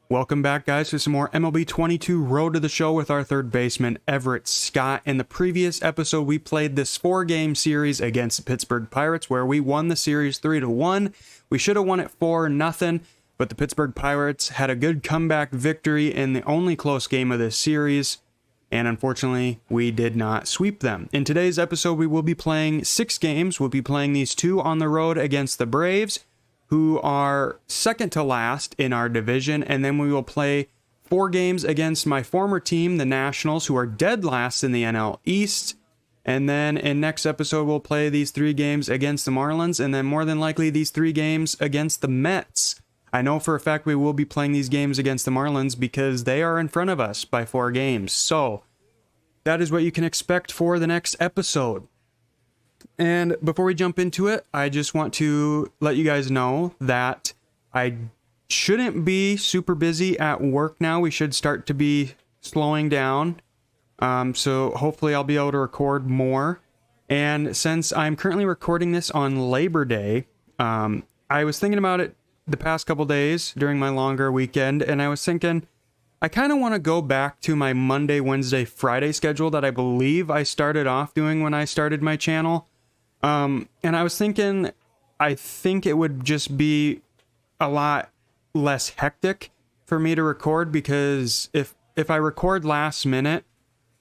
Welcome back, guys, to some more MLB 22 Road to the Show with our third baseman, Everett Scott. In the previous episode, we played this 4-game series against the Pittsburgh Pirates, where we won the series 3-1. We should have won it 4-0, but the Pittsburgh Pirates had a good comeback victory in the only close game of this series, and unfortunately, we did not sweep them. In today's episode, we will be playing 6 games. We'll be playing these 2 on the road against the Braves, who are second to last in our division, and then we will play 4 games against my former team, the Nationals, who are dead last in the NL East. And then in next episode, we'll play these 3 games against the Marlins, and then more than likely these 3 games against the Mets. I know for a fact we will be playing these games against the Marlins because they are in front of us by 4 games. So that is what you can expect for the next episode. And before we jump into it, I just want to let you guys know that I shouldn't be super busy at work now. We should start to be slowing down. So hopefully I'll be able to record more. And since I'm currently recording this on Labor Day, I was thinking about it the past couple days during my longer weekend, and I was thinking I kind of want to go back to my Monday, Wednesday, Friday schedule that I believe I started off doing when I started my channel. And I was thinking, I think it would just be a lot less hectic for me to record, because if I record last minute,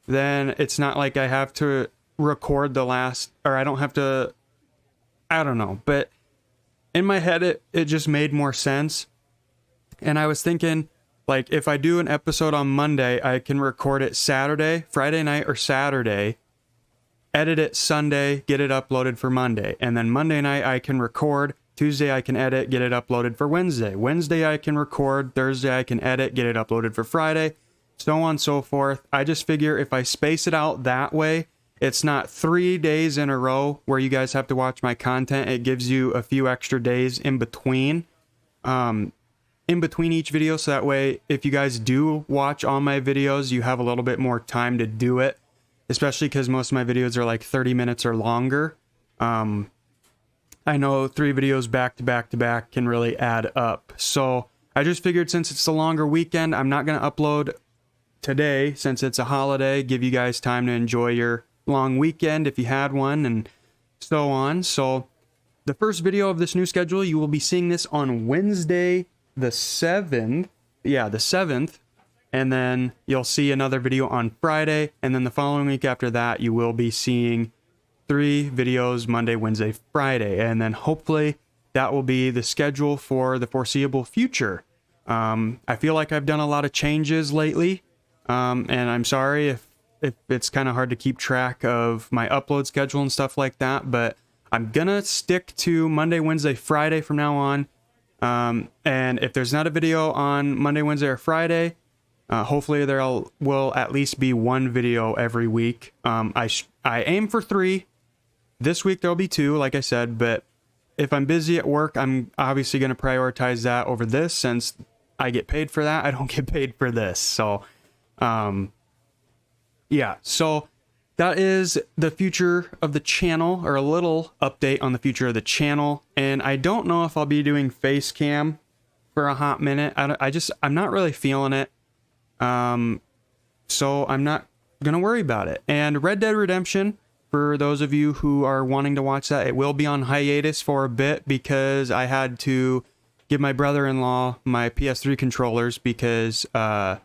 then it's not like I have to record the last, or I don't have to, I don't know, but in my head, it just made more sense. And I was thinking, like, if I do an episode on Monday, I can record it Saturday, Friday night, or Saturday, edit it Sunday, get it uploaded for Monday. And then Monday night I can record, Tuesday I can edit, get it uploaded for Wednesday. Wednesday I can record, Thursday I can edit, get it uploaded for Friday, so on and so forth. I just figure if I space it out that way, it's not 3 days in a row where you guys have to watch my content. It gives you a few extra days in between each video. So that way, if you guys do watch all my videos, you have a little bit more time to do it. Especially because most of my videos are like 30 minutes or longer. I know 3 videos back to back to back can really add up. So I just figured, since it's a longer weekend, I'm not going to upload today since it's a holiday. Give you guys time to enjoy your long weekend if you had one, and so on. So the first video of this new schedule, you will be seeing this on Wednesday the 7th. Yeah, the 7th. And then you'll see another video on Friday. And then the following week after that, you will be seeing 3 videos Monday, Wednesday, Friday. And then hopefully that will be the schedule for the foreseeable future. I feel like I've done a lot of changes lately. And I'm sorry if it's kind of hard to keep track of my upload schedule and stuff like that. But I'm going to stick to Monday, Wednesday, Friday from now on. And if there's not a video on Monday, Wednesday, or Friday, hopefully there will at least be 1 video every week. I aim for 3. This week there'll be 2, like I said, but if I'm busy at work, I'm obviously going to prioritize that over this, since I get paid for that. I don't get paid for this. So, yeah, so that is the future of the channel, or a little update on the future of the channel. And I don't know if I'll be doing face cam for a hot minute. I'm not really feeling it. So I'm not gonna worry about it. And Red Dead Redemption, for those of you who are wanting to watch that, it will be on hiatus for a bit because I had to give my brother-in-law my PS3 controllers because I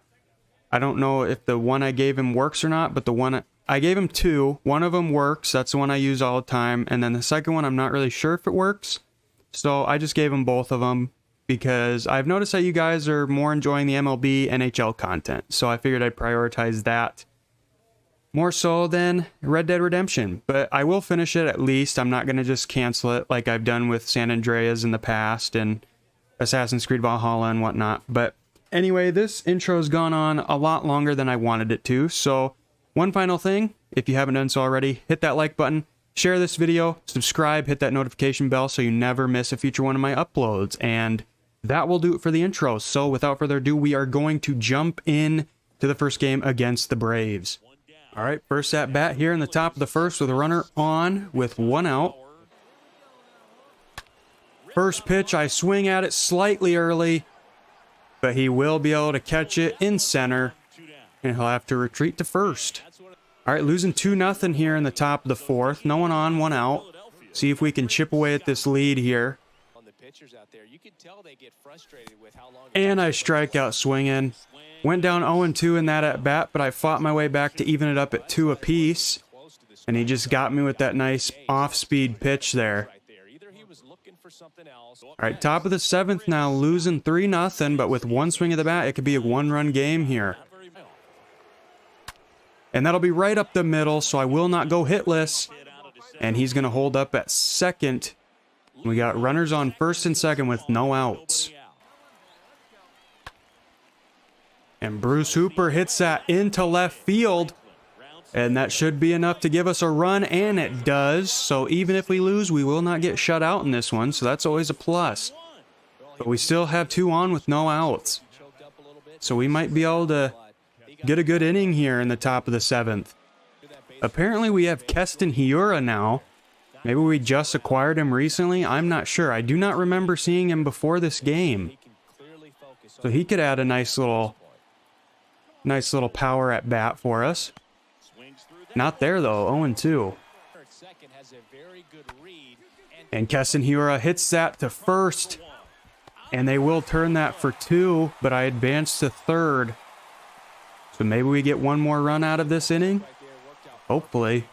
don't know if the one I gave him works or not, but the one I gave him 2. One of them works. That's the one I use all the time. And then the second one, I'm not really sure if it works. So I just gave him both of them, because I've noticed that you guys are more enjoying the MLB NHL content. So I figured I'd prioritize that more so than Red Dead Redemption. But I will finish it at least. I'm not going to just cancel it like I've done with San Andreas in the past and Assassin's Creed Valhalla and whatnot. But anyway, this intro's gone on a lot longer than I wanted it to. So one final thing, if you haven't done so already, hit that like button. Share this video, subscribe, hit that notification bell so you never miss a future one of my uploads. And that will do it for the intro. So without further ado, we are going to jump in to the first game against the Braves. All right, first at bat here in the top of the first with a runner on with 1 out. First pitch, I swing at it slightly early. but he will be able to catch it in center, and he'll have to retreat to first. All right, losing 2-0 here in the top of the fourth. No one on, one out. See if we can chip away at this lead here. And I strike out swinging. Went down 0-2 in that at bat, but I fought my way back to even it up at 2 apiece. And he just got me with that nice off-speed pitch there. All right, top of the seventh now, losing 3-0, but with one swing of the bat, it could be a one-run game here. And that'll be right up the middle, so I will not go hitless. And he's going to hold up at second. We got runners on first and second with no outs. And Bruce Hooper hits that into left field. And that should be enough to give us a run, and it does. So even if we lose, we will not get shut out in this one, so that's always a plus. But we still have 2 on with no outs. So we might be able to get a good inning here in the top of the seventh. Apparently we have Keston Hiura now. Maybe we just acquired him recently. I'm not sure. I do not remember seeing him before this game. So he could add a nice little power at bat for us. Not there though, 0-2. And Keston Hiura hits that to first. And they will turn that for 2, but I advanced to third. So maybe we get one more run out of this inning. Hopefully.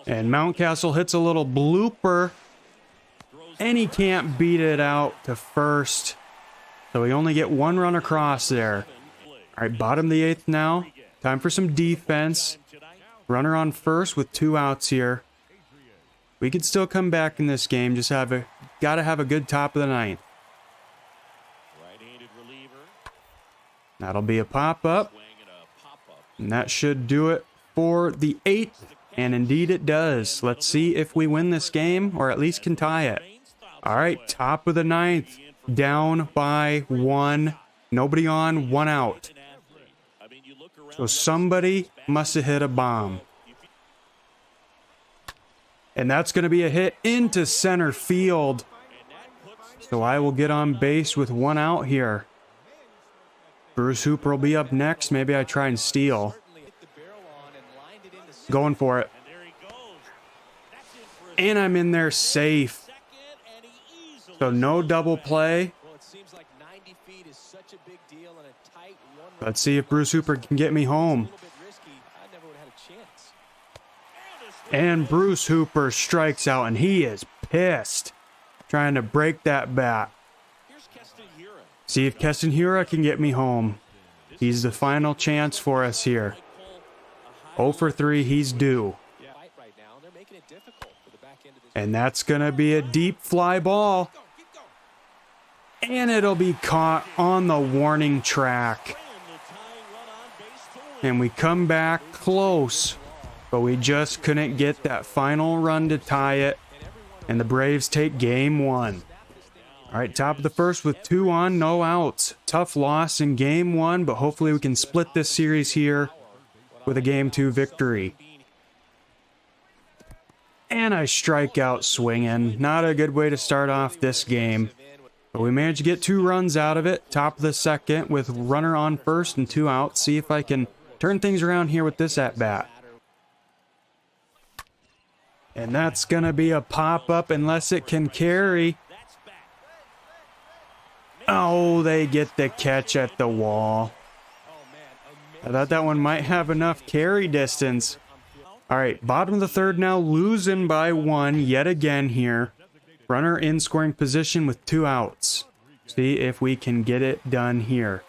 And Mountcastle hits a little blooper. And he can't beat it out to first. So we only get one run across there. All right, bottom of the 8th now. Time for some defense. Runner on first with 2 outs here. We could still come back in this game. Just gotta have a good top of the 9th. That'll be a pop-up. And that should do it for the 8th. And indeed it does. Let's see if we win this game, or at least can tie it. All right, top of the 9th. Down by 1. Nobody on, 1 out. So somebody must have hit a bomb. And that's going to be a hit into center field. So I will get on base with 1 out here. Bruce Hooper will be up next. Maybe I try and steal. Going for it. And I'm in there safe. So no double play. Let's see if Bruce Hooper can get me home. And Bruce Hooper strikes out, and he is pissed. Trying to break that bat. See if Keston Hiura can get me home. He's the final chance for us here. 0 for 3, he's due. And that's going to be a deep fly ball. And it'll be caught on the warning track. And we come back close, but we just couldn't get that final run to tie it. And the Braves take game 1. All right, top of the first with 2 on, no outs. Tough loss in game 1, but hopefully we can split this series here with a game 2 victory. And I strike out swinging. Not a good way to start off this game. But we managed to get 2 runs out of it. Top of the second with runner on first and 2 outs. See if I can turn things around here with this at-bat. And that's going to be a pop-up unless it can carry. Oh, they get the catch at the wall. I thought that one might have enough carry distance. All right, bottom of the 3rd now, losing by 1 yet again here. Runner in scoring position with 2 outs. See if we can get it done here.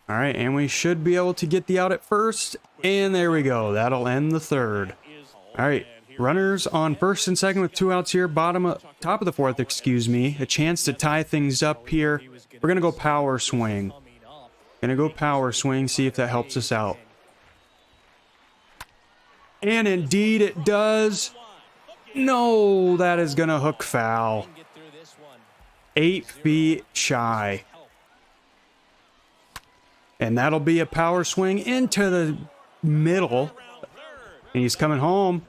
All right, and we should be able to get the out at first. And there we go. That'll end the 3rd. All right, runners on first and second with 2 outs here. Top of the 4th, excuse me. A chance to tie things up here. We're going to go power swing. See if that helps us out. And indeed it does. No, that is going to hook foul. 8 feet shy. And that'll be a power swing into the middle. And he's coming home.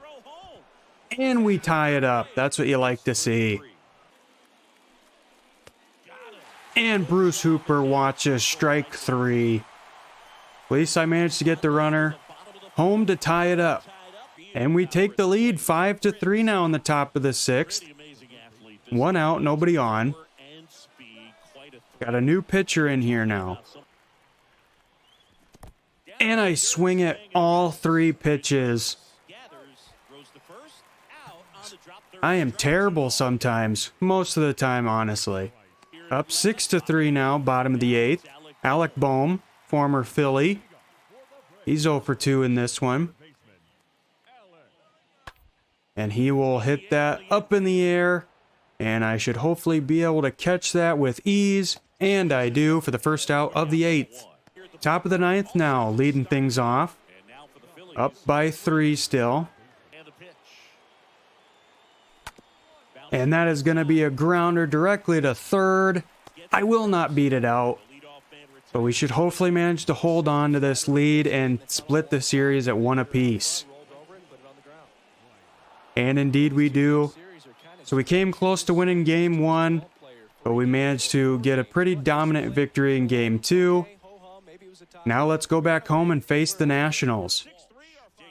And we tie it up. That's what you like to see. And Bruce Hooper watches strike 3. At least I managed to get the runner home to tie it up. And we take the lead 5-3 now in the top of the 6th. 1 out, nobody on. Got a new pitcher in here now. And I swing at all 3 pitches. I am terrible sometimes. Most of the time, honestly. Up 6-3 now, bottom of the 8th. Alec Boehm, former Philly. He's 0 for 2 in this one. And he will hit that up in the air. And I should hopefully be able to catch that with ease. And I do for the first out of the 8th. Top of the 9th now, leading things off. Up by 3 still. And that is going to be a grounder directly to third. I will not beat it out. But we should hopefully manage to hold on to this lead and split the series at 1 apiece. And indeed we do. So we came close to winning game 1, but we managed to get a pretty dominant victory in game 2. Now let's go back home and face the Nationals.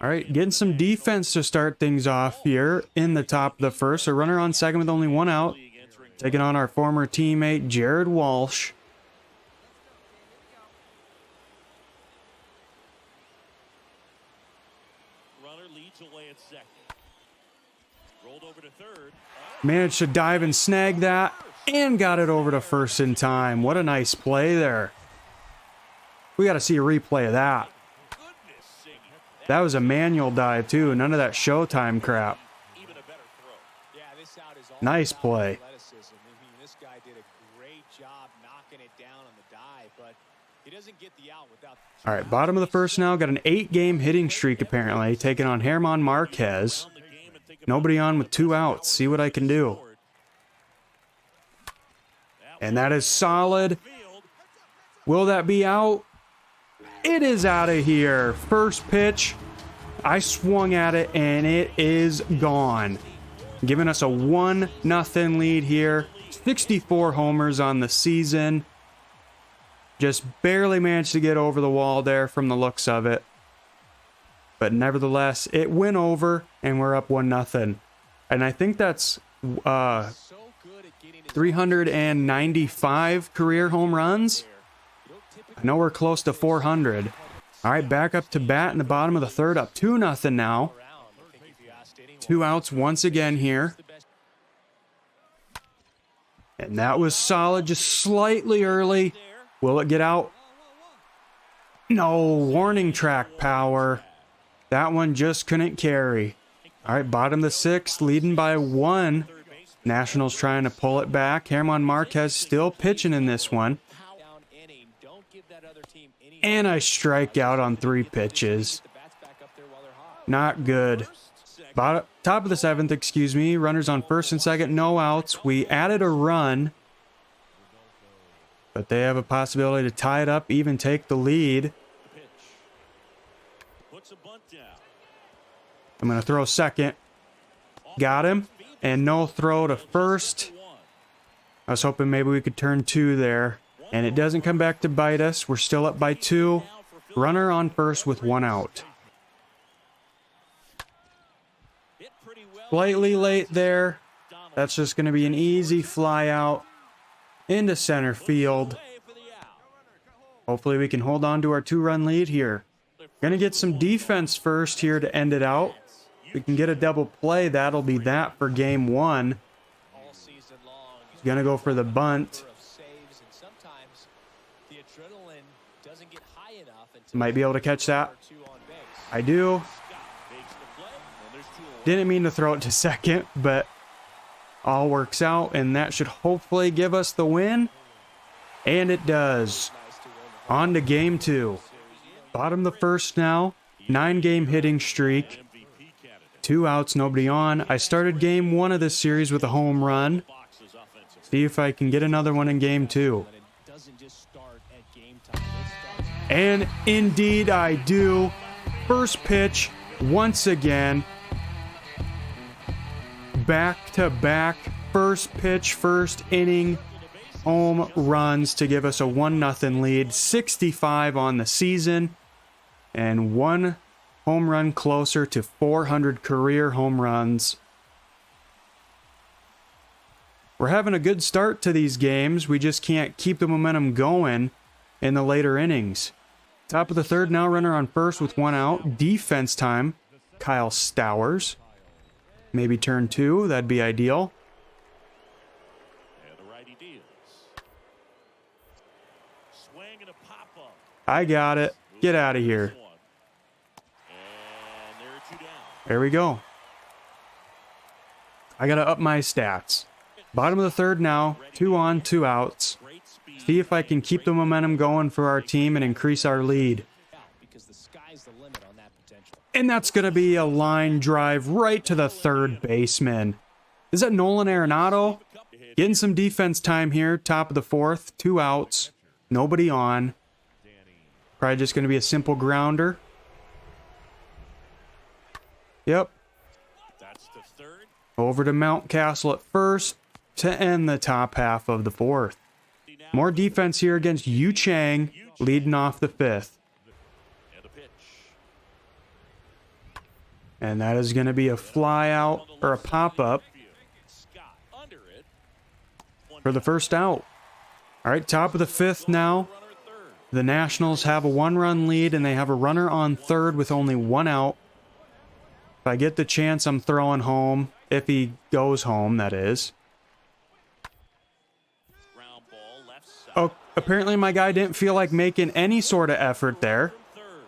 All right, getting some defense to start things off here in the top of the 1st. A runner on second with only 1 out. Taking on our former teammate, Jared Walsh. Managed to dive and snag that and got it over to first in time. What a nice play there. We got to see a replay of that. That was a manual dive too. None of that Showtime crap. Nice play. All right, bottom of the 1st now. Got an 8-game hitting streak apparently. Taking on German Marquez. Nobody on with 2 outs. See what I can do. And that is solid. Will that be out? It is out of here. First pitch. I swung at it and it is gone. Giving us a 1-0 lead here. 64 homers on the season. Just barely managed to get over the wall there from the looks of it. But nevertheless, it went over and we're up 1-0. And I think that's 395 career home runs. I know we're close to 400. All right, back up to bat in the bottom of the 3rd, up 2-0 now. 2 outs once again here. And that was solid, just slightly early. Will it get out? No, warning track power. That one just couldn't carry. All right, bottom of the 6th, leading by 1. Nationals trying to pull it back. German Marquez still pitching in this one. And I strike out on 3 pitches. Not good. Top of the 7th, excuse me. Runners on 1st and 2nd, no outs. We added a run. But they have a possibility to tie it up, even take the lead. I'm going to throw second. Got him. And no throw to first. I was hoping maybe we could turn 2 there. And it doesn't come back to bite us. We're still up by 2. Runner on 1st with 1 out. Slightly late there. That's just going to be an easy fly out into center field. Hopefully we can hold on to our 2-run lead here. Going to get some defense first here to end it out. If we can get a double play, that'll be that for game 1. Going to go for the bunt. Might be able to catch that. I do. Didn't mean to throw it to second, but all works out, and that should hopefully give us the win. And it does. On to game 2. Bottom of the 1st now. 9-game hitting streak. 2 outs, nobody on. I started game 1 of this series with a home run. See if I can get another one in game 2. And indeed I do. First pitch, once again. back-to-back first pitch, first inning home runs to give us a 1-0 lead, 65 on the season, and one home run closer to 400 career home runs. We're having a good start to these games. We just can't keep the momentum going in the later innings. Top of the third now, runner on first with 1 out. Defense time, Kyle Stowers. Maybe turn 2, that'd be ideal. I got it. Get out of here. There we go. I gotta up my stats. Bottom of the third now, 2 on, 2 outs. See if I can keep the momentum going for our team and increase our lead. And that's gonna be a line drive right to the third baseman. Is that Nolan Arenado? Getting some defense time here, top of the fourth, 2 outs, nobody on. Probably just gonna be a simple grounder. Yep. Over to Mountcastle at first to end the top half of the fourth. More defense here against Yu Chang, leading off the fifth. And that is going to be a fly out or a pop-up for the first out. All right, top of the fifth now. The Nationals have a 1-run lead, and they have a runner on third with only 1 out. If I get the chance, I'm throwing home. If he goes home, that is. Oh, apparently my guy didn't feel like making any sort of effort there.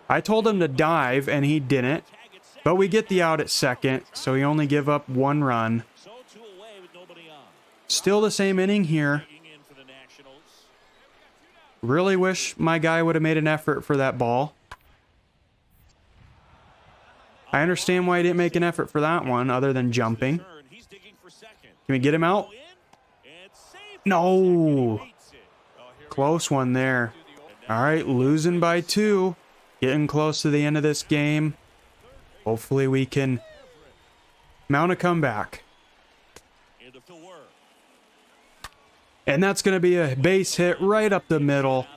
I told him to dive, and he didn't. But we get the out at second, so he only gave up 1 run. Still the same inning here. Really wish my guy would have made an effort for that ball. I understand why he didn't make an effort for that one, other than jumping. Can we get him out? No! Close one there. All right, losing by 2. Getting close to the end of this game. Hopefully we can mount a comeback. And that's going to be a base hit right up the middle.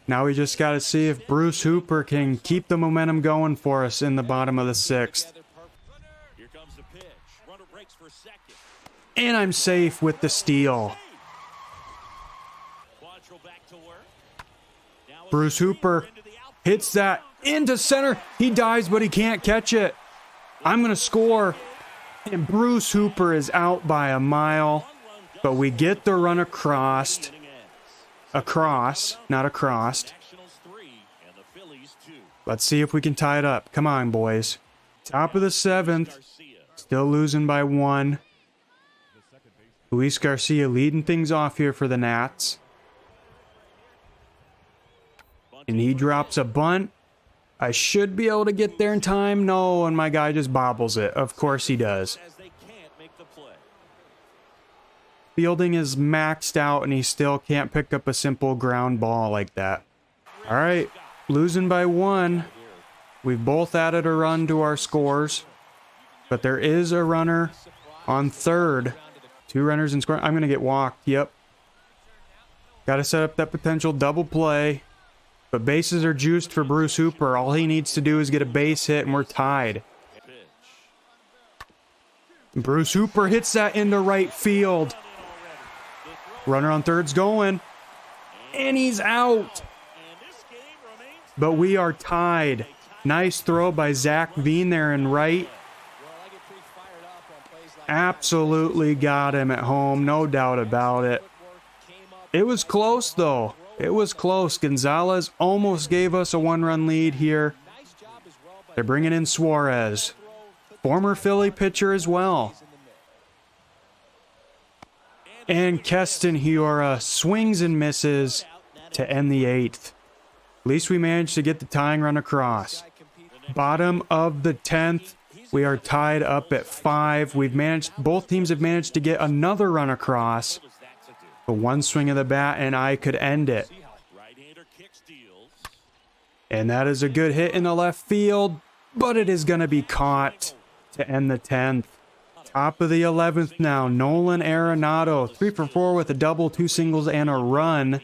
Now we just got to see if Bruce Hooper can keep the momentum going for us in the bottom of the 6th. And I'm safe with the steal. Bruce Hooper hits that into center. He dives, but he can't catch it. I'm going to score. And Bruce Hooper is out by a mile. But we get the run across. Across, not across. Let's see if we can tie it up. Come on, boys. Top of the 7th. Still losing by 1. Luis Garcia leading things off here for the Nats. And he drops a bunt. I should be able to get there in time. No, and my guy just bobbles it. Of course he does. Fielding is maxed out, and he still can't pick up a simple ground ball like that. All right, losing by 1. We've both added a run to our scores, but there is a runner on third. 2 runners in scoring. I'm going to get walked. Yep. Got to set up that potential double play. But bases are juiced for Bruce Hooper. All he needs to do is get a base hit, and we're tied. Bruce Hooper hits that into right field. Runner on third's going. And he's out. But we are tied. Nice throw by Zach Veen there in right. Absolutely got him at home. No doubt about it. It was close, though. It was close. Gonzalez almost gave us a 1-run lead here. They're bringing in Suarez. Former Philly pitcher as well. And Keston Hiura swings and misses to end the 8th. At least we managed to get the tying run across. Bottom of the 10th. We are tied up at 5. Both teams have managed to get another run across. But one swing of the bat and I could end it. And that is a good hit in the left field, but it is going to be caught to end the 10th. Top of the 11th now. Nolan Arenado, 3 for 4 with a double, 2 singles, and a run.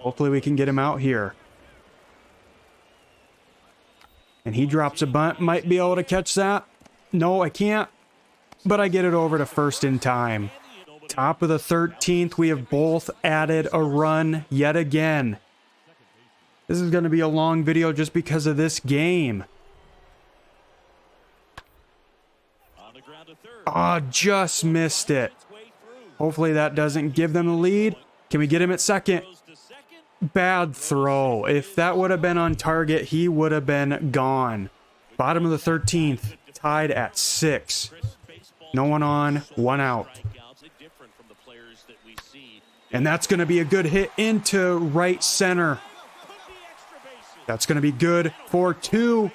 Hopefully we can get him out here. And he drops a bunt. Might be able to catch that. No, I can't. But I get it over to first in time. Top of the 13th, we have both added a run yet again. This is going to be a long video just because of this game. Oh, just missed it. Hopefully that doesn't give them the lead. Can we get him at second? Bad throw. If that would have been on target, he would have been gone. Bottom of the 13th, tied at 6. No one on, 1 out. And that's going to be a good hit into right center. That's going to be good for 2.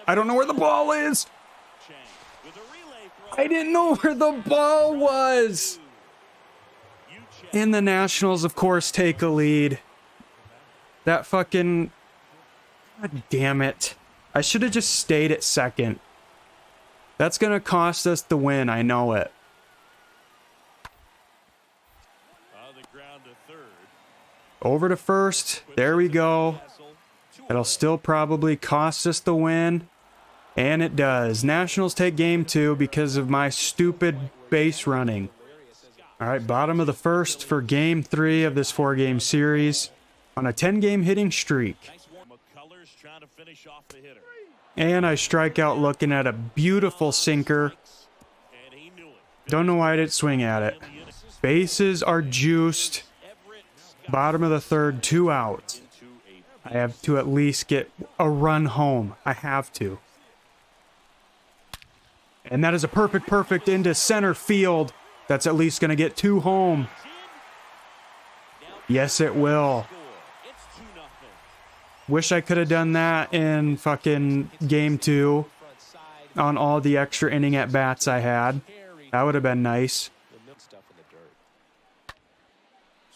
I don't know where the ball is. I didn't know where the ball was. And the Nationals, of course, take a lead. That fucking... God damn it. I should have just stayed at second. That's going to cost us the win, I know it. Over to first. There we go. It'll still probably cost us the win. And it does. Nationals take game 2 because of my stupid base running. All right, bottom of the first for game 3 of this 4-game series on a 10-game hitting streak. And I strike out looking at a beautiful sinker. Don't know why I didn't swing at it. Bases are juiced. Bottom of the 3rd, 2 outs. I have to at least get a run home. I have to. And that is a perfect into center field. That's at least going to get 2 home. Yes, it will. Wish I could have done that in fucking game 2 on all the extra inning at bats I had. That would have been nice.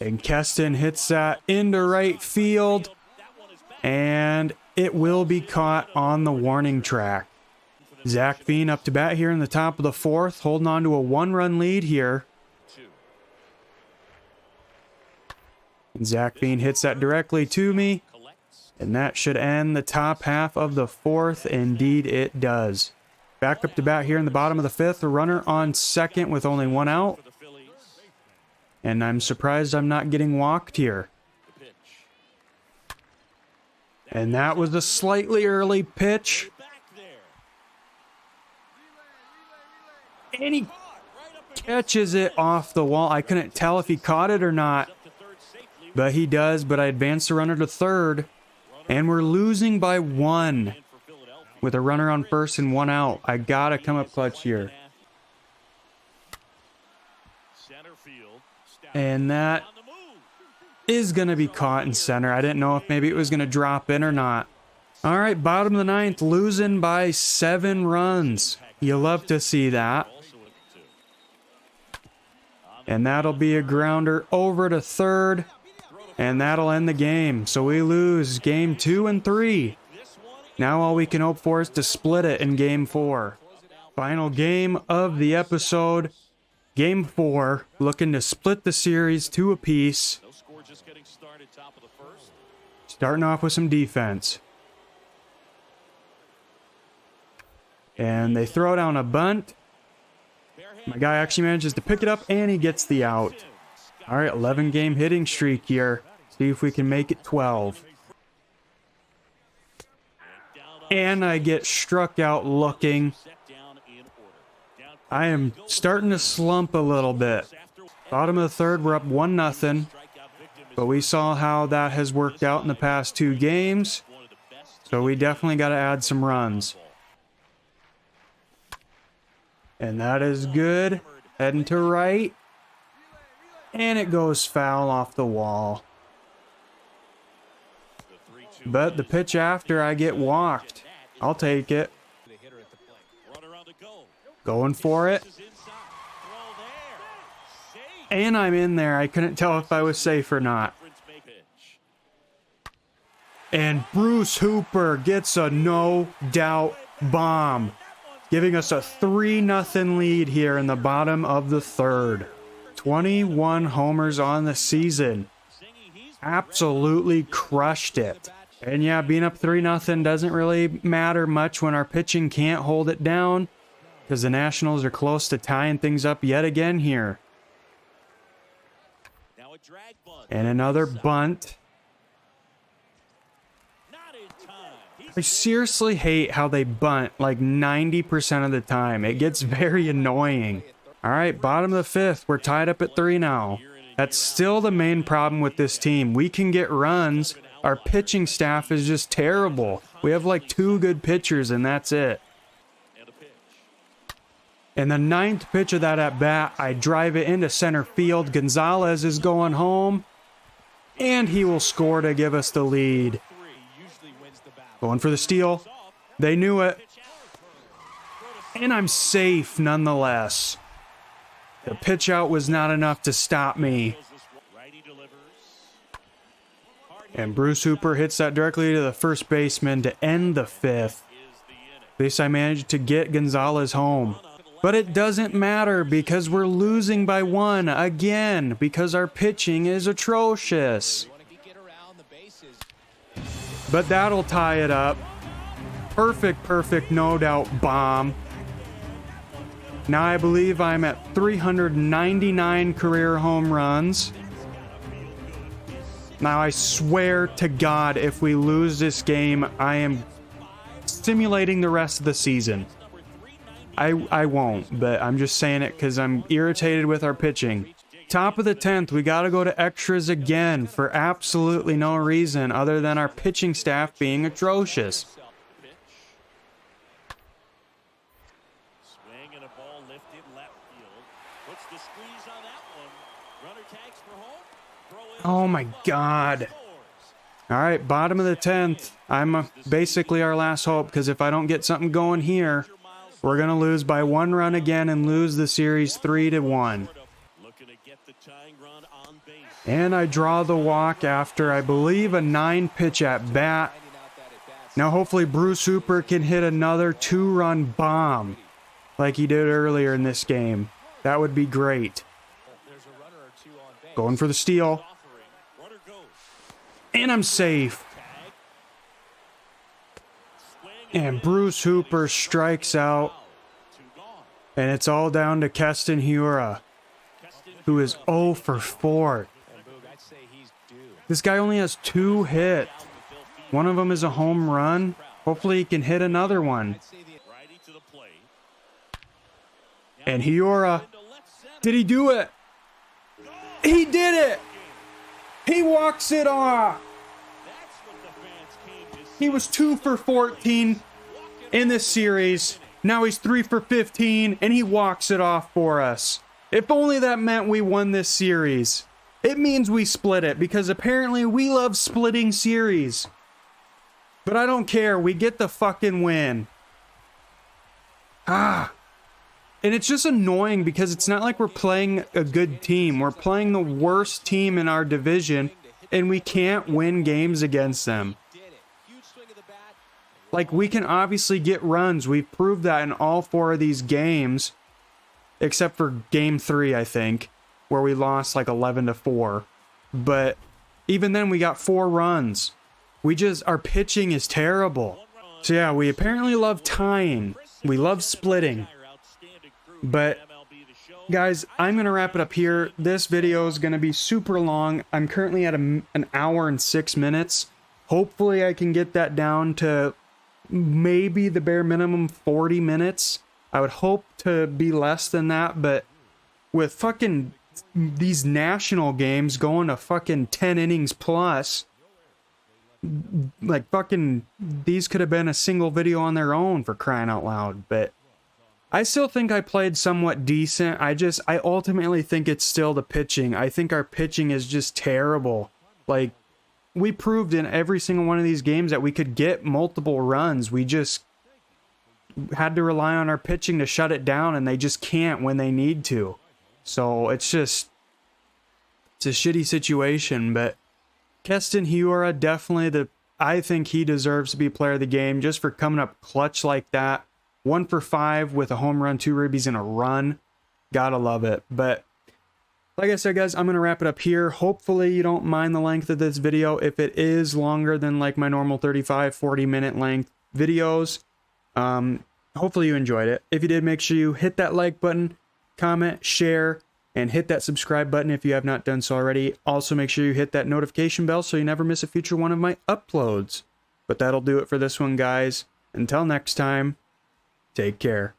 And Keston hits that into right field. And it will be caught on the warning track. Zach Veen up to bat here in the top of the 4th, holding on to a 1-run lead here. And Zach Veen hits that directly to me. And that should end the top half of the 4th. Indeed, it does. Back up to bat here in the bottom of the 5th. A runner on second with only 1 out. And I'm surprised I'm not getting walked here. And that was a slightly early pitch. And he catches it off the wall. I couldn't tell if he caught it or not. But he does. But I advance the runner to 3rd. And we're losing by 1. With a runner on first and 1 out. I gotta come up clutch here. And that is going to be caught in center. I didn't know if maybe it was going to drop in or not. All right, bottom of the 9th, losing by 7 runs. You love to see that. And that'll be a grounder over to 3rd. And that'll end the game. So we lose game 2 and 3. Now all we can hope for is to split it in game 4. Final game of the episode. Game 4, looking to split the series 2 apiece. Starting off with some defense. And they throw down a bunt. My guy actually manages to pick it up, and he gets the out. All right, 11-game hitting streak here. See if we can make it 12. And I get struck out looking. I am starting to slump a little bit. Bottom of the 3rd, we're up 1-0. But we saw how that has worked out in the past 2 games. So we definitely got to add some runs. And that is good. Heading to right. And it goes foul off the wall. But the pitch after, I get walked. I'll take it. Going for it. And I'm in there. I couldn't tell if I was safe or not. And Bruce Hooper gets a no doubt bomb, giving us a 3-0 lead here in the bottom of the third. 21 homers on the season. Absolutely crushed it. And yeah, being up 3-0 doesn't really matter much when our pitching can't hold it down, because the Nationals are close to tying things up yet again here. And another bunt. I seriously hate how they bunt like 90% of the time. It gets very annoying. All right, bottom of the fifth. We're tied up at 3 now. That's still the main problem with this team. We can get runs. Our pitching staff is just terrible. We have like 2 good pitchers and that's it. In the 9th pitch of that at bat, I drive it into center field. Gonzalez is going home, and he will score to give us the lead. Going for the steal. They knew it. And I'm safe nonetheless. The pitch out was not enough to stop me. And Bruce Hooper hits that directly to the first baseman to end the 5th. At least I managed to get Gonzalez home. But it doesn't matter because we're losing by 1 again because our pitching is atrocious. But that'll tie it up. Perfect, no doubt bomb. Now I believe I'm at 399 career home runs. Now I swear to God, if we lose this game, I am simulating the rest of the season. I won't, but I'm just saying it because I'm irritated with our pitching. Top of the 10th, we got to go to extras again for absolutely no reason other than our pitching staff being atrocious. Oh my God. All right, bottom of the 10th. I'm basically our last hope because if I don't get something going here, we're going to lose by 1 run again and lose the series 3-1. And I draw the walk after, I believe, a 9-pitch at bat. Now hopefully Bruce Hooper can hit another 2-run bomb like he did earlier in this game. That would be great. Going for the steal. And I'm safe. And Bruce Hooper strikes out. And it's all down to Keston Hiura, who is 0 for 4. This guy only has 2 hits. One of them is a home run. Hopefully he can hit another one. And Hiura, did he do it? He did it! He walks it off! He was 2 for 14 in this series. Now he's 3 for 15, and he walks it off for us. If only that meant we won this series. It means we split it, because apparently we love splitting series. But I don't care. We get the fucking win. And it's just annoying because it's not like we're playing a good team. We're playing the worst team in our division, and we can't win games against them. Like, we can obviously get runs. We've proved that in all 4 of these games, except for game 3, I think, where we lost like 11-4. But even then, we got 4 runs. Our pitching is terrible. So yeah, we apparently love tying. We love splitting. But guys, I'm going to wrap it up here. This video is going to be super long. I'm currently at an hour and 6 minutes. Hopefully I can get that down to maybe the bare minimum 40 minutes. I would hope to be less than that, but with fucking these national games going to fucking 10 innings plus, like fucking these could have been a single video on their own, for crying out loud. But I still think I played somewhat decent. I ultimately think it's still the pitching. I think our pitching is just terrible. Like, we proved in every single one of these games that we could get multiple runs. We just had to rely on our pitching to shut it down, and they just can't when they need to. So it's a shitty situation. But Keston Hiura, definitely the I think he deserves to be player of the game just for coming up clutch like that. 1 for 5 with a home run, 2 ribbies, and a run. Gotta love it. But like I said, guys, I'm going to wrap it up here. Hopefully you don't mind the length of this video. If it is longer than like my normal 35, 40 minute length videos, hopefully you enjoyed it. If you did, make sure you hit that like button, comment, share, and hit that subscribe button if you have not done so already. Also, make sure you hit that notification bell so you never miss a future one of my uploads. But that'll do it for this one, guys. Until next time, take care.